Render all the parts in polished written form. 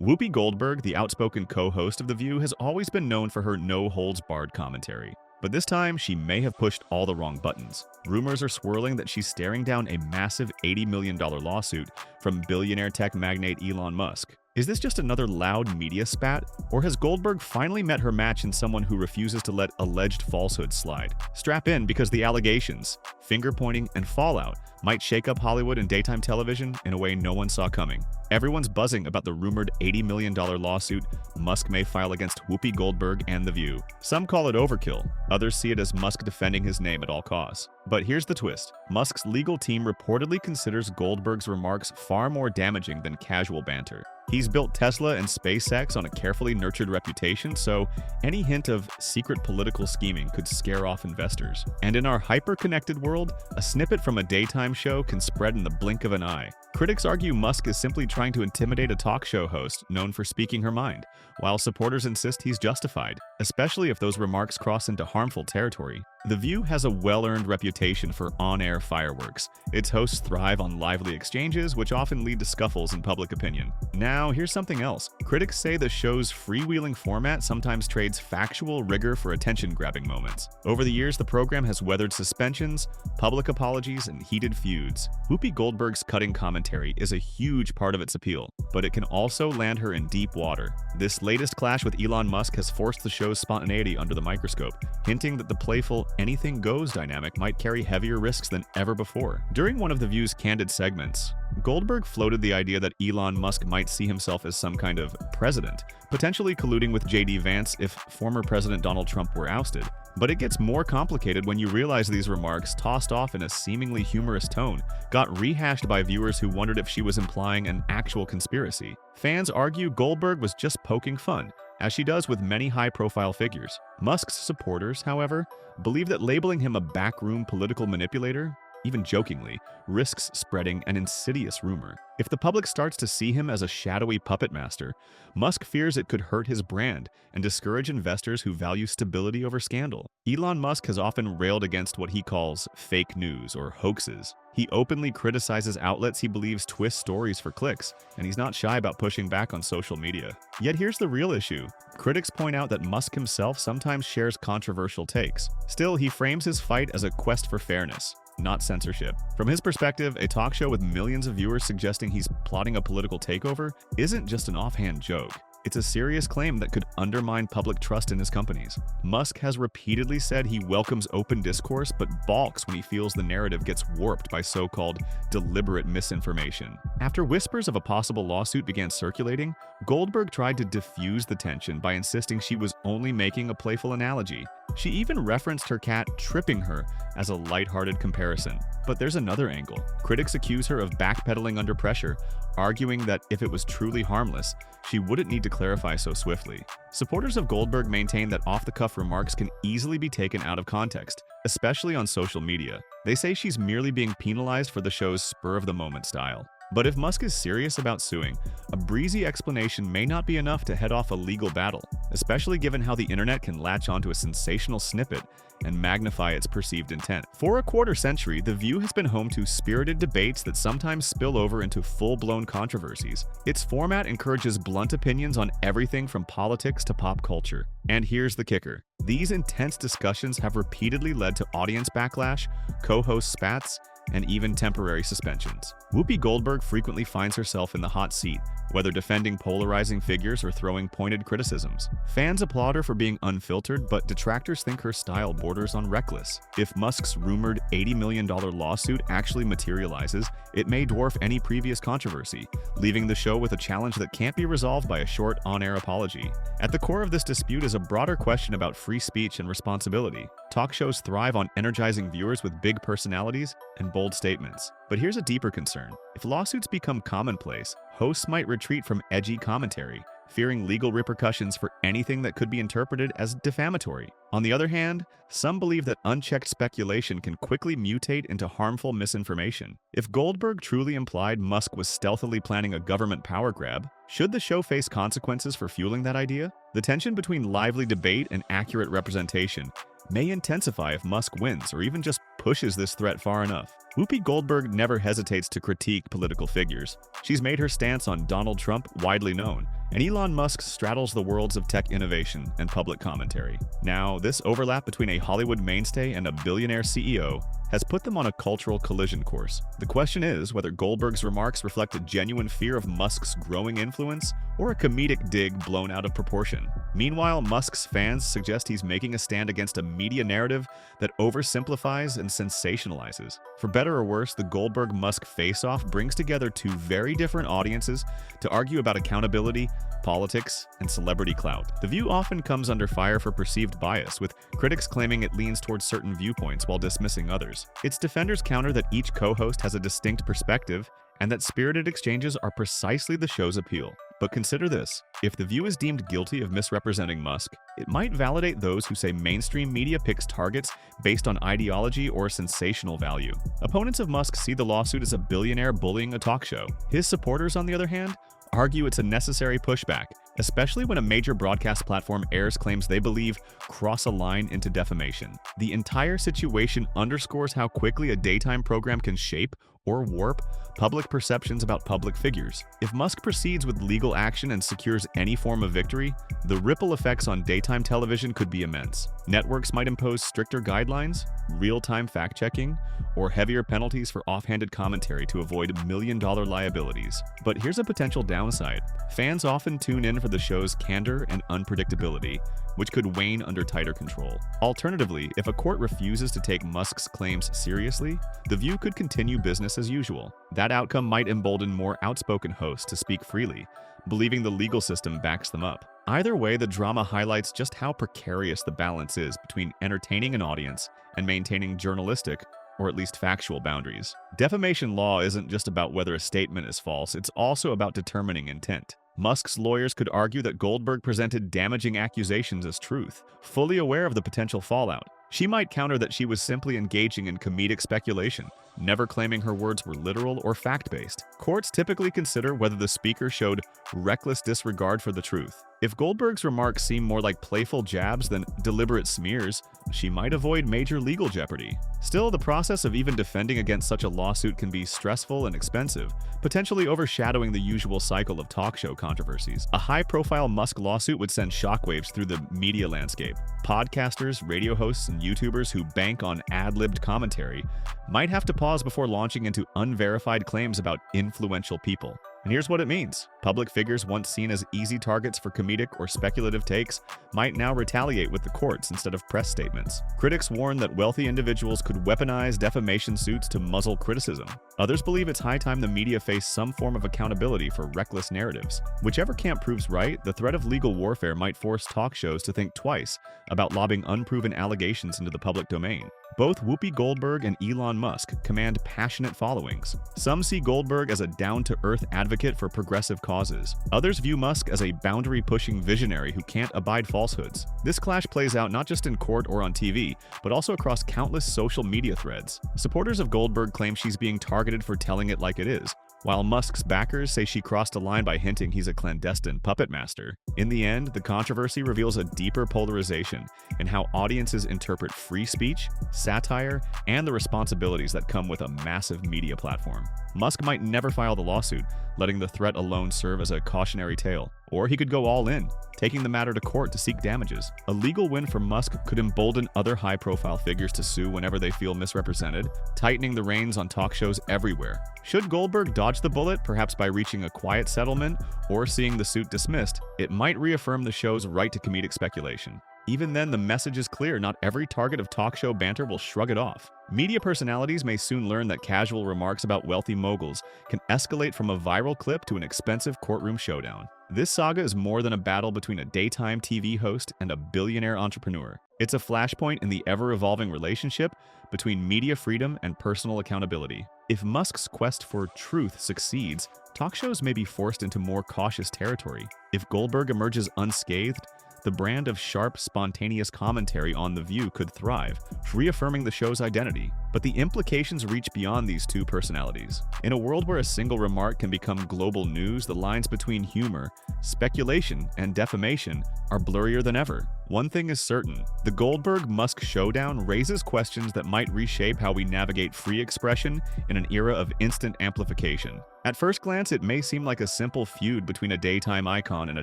Whoopi Goldberg, the outspoken co-host of The View, has always been known for her no-holds-barred commentary. But this time, she may have pushed all the wrong buttons. Rumors are swirling that she's staring down a massive $80 million lawsuit from billionaire tech magnate Elon Musk. Is this just another loud media spat? Or has Goldberg finally met her match in someone who refuses to let alleged falsehoods slide? Strap in, because the allegations, finger-pointing, and fallout might shake up Hollywood and daytime television in a way no one saw coming. Everyone's buzzing about the rumored $80 million lawsuit Musk may file against Whoopi Goldberg and The View. Some call it overkill, others see it as Musk defending his name at all costs. But here's the twist. Musk's legal team reportedly considers Goldberg's remarks far more damaging than casual banter. He's built Tesla and SpaceX on a carefully nurtured reputation, so any hint of secret political scheming could scare off investors. And in our hyper-connected world, a snippet from a daytime show can spread in the blink of an eye. Critics argue Musk is simply trying to intimidate a talk show host known for speaking her mind, while supporters insist he's justified, especially if those remarks cross into harmful territory. The View has a well-earned reputation for on-air fireworks. Its hosts thrive on lively exchanges, which often lead to scuffles in public opinion. Now, here's something else. Critics say the show's freewheeling format sometimes trades factual rigor for attention-grabbing moments. Over the years, the program has weathered suspensions, public apologies, and heated feuds. Whoopi Goldberg's cutting commentary is a huge part of its appeal, but it can also land her in deep water. This latest clash with Elon Musk has forced the show's spontaneity under the microscope, hinting that the playful anything goes dynamic might carry heavier risks than ever before. During one of The View's candid segments, Goldberg floated the idea that Elon Musk might see himself as some kind of president, potentially colluding with J.D. Vance if former President Donald Trump were ousted. But it gets more complicated when you realize these remarks, tossed off in a seemingly humorous tone, got rehashed by viewers who wondered if she was implying an actual conspiracy. Fans argue Goldberg was just poking fun, as she does with many high-profile figures. Musk's supporters, however, believe that labeling him a backroom political manipulator, even jokingly, risks spreading an insidious rumor. If the public starts to see him as a shadowy puppet master, Musk fears it could hurt his brand and discourage investors who value stability over scandal. Elon Musk has often railed against what he calls fake news or hoaxes. He openly criticizes outlets he believes twist stories for clicks, and he's not shy about pushing back on social media. Yet here's the real issue. Critics point out that Musk himself sometimes shares controversial takes. Still, he frames his fight as a quest for fairness, not censorship. From his perspective, a talk show with millions of viewers suggesting he's plotting a political takeover isn't just an offhand joke. It's a serious claim that could undermine public trust in his companies. Musk has repeatedly said he welcomes open discourse, but balks when he feels the narrative gets warped by so-called deliberate misinformation. After whispers of a possible lawsuit began circulating, Goldberg tried to diffuse the tension by insisting she was only making a playful analogy. She even referenced her cat tripping her as a lighthearted comparison. But there's another angle. Critics accuse her of backpedaling under pressure, arguing that if it was truly harmless, she wouldn't need to clarify so swiftly. Supporters of Goldberg maintain that off-the-cuff remarks can easily be taken out of context, especially on social media. They say she's merely being penalized for the show's spur-of-the-moment style. But if Musk is serious about suing, a breezy explanation may not be enough to head off a legal battle, especially given how the internet can latch onto a sensational snippet and magnify its perceived intent. For a quarter century, The View has been home to spirited debates that sometimes spill over into full-blown controversies. Its format encourages blunt opinions on everything from politics to pop culture. And here's the kicker. These intense discussions have repeatedly led to audience backlash, co-host spats, and even temporary suspensions. Whoopi Goldberg frequently finds herself in the hot seat, whether defending polarizing figures or throwing pointed criticisms. Fans applaud her for being unfiltered, but detractors think her style borders on reckless. If Musk's rumored $80 million lawsuit actually materializes, it may dwarf any previous controversy, leaving the show with a challenge that can't be resolved by a short on-air apology. At the core of this dispute is a broader question about free speech and responsibility. Talk shows thrive on energizing viewers with big personalities and bold statements. But here's a deeper concern. If lawsuits become commonplace, hosts might retreat from edgy commentary, fearing legal repercussions for anything that could be interpreted as defamatory. On the other hand, some believe that unchecked speculation can quickly mutate into harmful misinformation. If Goldberg truly implied Musk was stealthily planning a government power grab, should the show face consequences for fueling that idea? The tension between lively debate and accurate representation may intensify if Musk wins or even just pushes this threat far enough. Whoopi Goldberg never hesitates to critique political figures. She's made her stance on Donald Trump widely known, and Elon Musk straddles the worlds of tech innovation and public commentary. Now, this overlap between a Hollywood mainstay and a billionaire CEO has put them on a cultural collision course. The question is whether Goldberg's remarks reflect a genuine fear of Musk's growing influence or a comedic dig blown out of proportion. Meanwhile, Musk's fans suggest he's making a stand against a media narrative that oversimplifies and sensationalizes. For better or worse, the Goldberg-Musk face-off brings together two very different audiences to argue about accountability, politics, and celebrity clout. The View often comes under fire for perceived bias, with critics claiming it leans towards certain viewpoints while dismissing others. Its defenders counter that each co-host has a distinct perspective and that spirited exchanges are precisely the show's appeal. But consider this: if The View is deemed guilty of misrepresenting Musk, it might validate those who say mainstream media picks targets based on ideology or sensational value. Opponents of Musk see the lawsuit as a billionaire bullying a talk show. His supporters, on the other hand, argue it's a necessary pushback, especially when a major broadcast platform airs claims they believe cross a line into defamation. The entire situation underscores how quickly a daytime program can shape or warp public perceptions about public figures. If Musk proceeds with legal action and secures any form of victory, the ripple effects on daytime television could be immense. Networks might impose stricter guidelines, real-time fact-checking, or heavier penalties for offhanded commentary to avoid million-dollar liabilities. But here's a potential downside. Fans often tune in for the show's candor and unpredictability, which could wane under tighter control. Alternatively, if a court refuses to take Musk's claims seriously, The View could continue business as usual. That outcome might embolden more outspoken hosts to speak freely, believing the legal system backs them up. Either way, the drama highlights just how precarious the balance is between entertaining an audience and maintaining journalistic, or at least factual, boundaries. Defamation law isn't just about whether a statement is false, it's also about determining intent. Musk's lawyers could argue that Goldberg presented damaging accusations as truth, fully aware of the potential fallout. She might counter that she was simply engaging in comedic speculation, never claiming her words were literal or fact-based. Courts typically consider whether the speaker showed reckless disregard for the truth. If Goldberg's remarks seem more like playful jabs than deliberate smears, she might avoid major legal jeopardy. Still, the process of even defending against such a lawsuit can be stressful and expensive, potentially overshadowing the usual cycle of talk show controversies. A high-profile Musk lawsuit would send shockwaves through the media landscape. Podcasters, radio hosts, and YouTubers who bank on ad-libbed commentary might have to pause before launching into unverified claims about influential people. And here's what it means. Public figures once seen as easy targets for comedic or speculative takes might now retaliate with the courts instead of press statements. Critics warn that wealthy individuals could weaponize defamation suits to muzzle criticism. Others believe it's high time the media face some form of accountability for reckless narratives. Whichever camp proves right, the threat of legal warfare might force talk shows to think twice about lobbing unproven allegations into the public domain. Both Whoopi Goldberg and Elon Musk command passionate followings. Some see Goldberg as a down-to-earth advocate for progressive causes. Others view Musk as a boundary-pushing visionary who can't abide falsehoods. This clash plays out not just in court or on TV, but also across countless social media threads. Supporters of Goldberg claim she's being targeted for telling it like it is, while Musk's backers say she crossed a line by hinting he's a clandestine puppet master. In the end, the controversy reveals a deeper polarization in how audiences interpret free speech, satire, and the responsibilities that come with a massive media platform. Musk might never file the lawsuit, letting the threat alone serve as a cautionary tale. Or he could go all in, taking the matter to court to seek damages. A legal win for Musk could embolden other high-profile figures to sue whenever they feel misrepresented, tightening the reins on talk shows everywhere. Should Goldberg dodge the bullet, perhaps by reaching a quiet settlement or seeing the suit dismissed, it might reaffirm the show's right to comedic speculation. Even then, the message is clear: not every target of talk show banter will shrug it off. Media personalities may soon learn that casual remarks about wealthy moguls can escalate from a viral clip to an expensive courtroom showdown. This saga is more than a battle between a daytime TV host and a billionaire entrepreneur. It's a flashpoint in the ever-evolving relationship between media freedom and personal accountability. If Musk's quest for truth succeeds, talk shows may be forced into more cautious territory. If Goldberg emerges unscathed, the brand of sharp, spontaneous commentary on The View could thrive, reaffirming the show's identity. But the implications reach beyond these two personalities. In a world where a single remark can become global news, the lines between humor, speculation, and defamation are blurrier than ever. One thing is certain: the Goldberg-Musk showdown raises questions that might reshape how we navigate free expression in an era of instant amplification. At first glance, it may seem like a simple feud between a daytime icon and a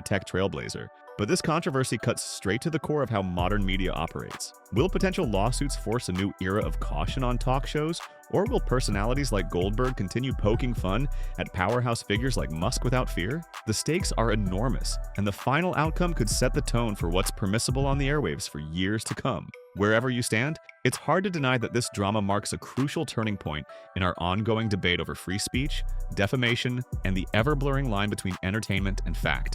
tech trailblazer, but this controversy cuts straight to the core of how modern media operates. Will potential lawsuits force a new era of caution on talk shows, or will personalities like Goldberg continue poking fun at powerhouse figures like Musk without fear? The stakes are enormous, and the final outcome could set the tone for what's permissible on the airwaves for years to come. Wherever you stand, it's hard to deny that this drama marks a crucial turning point in our ongoing debate over free speech, defamation, and the ever-blurring line between entertainment and fact.